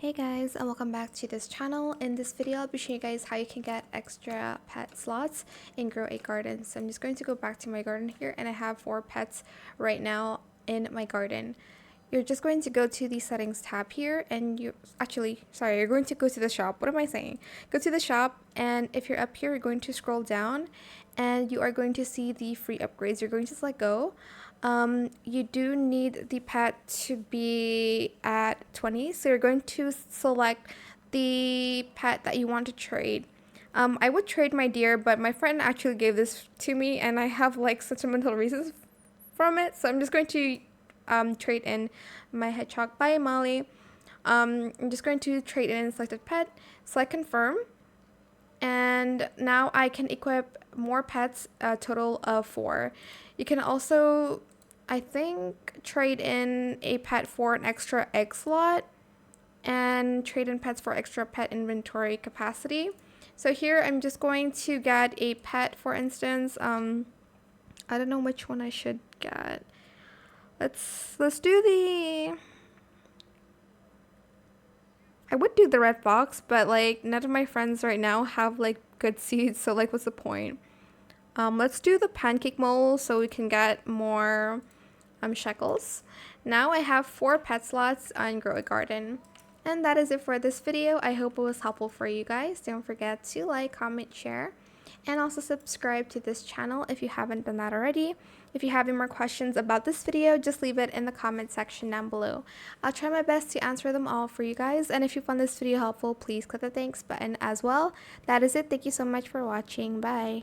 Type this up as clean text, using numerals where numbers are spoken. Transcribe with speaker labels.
Speaker 1: Hey guys, and welcome back to this channel. In this video, I'll be showing you guys how you can get extra pet slots in Grow a Garden. So I'm just going to go back to my garden here, and I have 4 pets right now in my garden. You're just going to go to the settings tab here, and you're going to go to the shop. What am I saying? Go to the shop, and if you're up here, you're going to scroll down, and you are going to see the free upgrades. You're going to select go. You do need the pet to be at 20, so you're going to select the pet that you want to trade. I would trade my deer, but my friend actually gave this to me, and I have like sentimental reasons from it, so I'm just going to trade in my hedgehog by Molly. I'm just going to trade in selected pet, select confirm, and now I can equip more pets, a total of 4. You can also, I think, trade in a pet for an extra egg slot and trade in pets for extra pet inventory capacity. So here I'm just going to get a pet, for instance. I don't know which one I should get. Let's do the, I would do the red fox, but like none of my friends right now have like good seeds, so like what's the point? Let's do the pancake mole so we can get more shekels. Now I have 4 pet slots on Grow a Garden. And that is it for this video. I hope it was helpful for you guys. Don't forget to like, comment, share, and also subscribe to this channel if you haven't done that already. If you have any more questions about this video, just leave it in the comment section down below. I'll try my best to answer them all for you guys. And if you found this video helpful, please click the thanks button as well. That is it. Thank you so much for watching. Bye.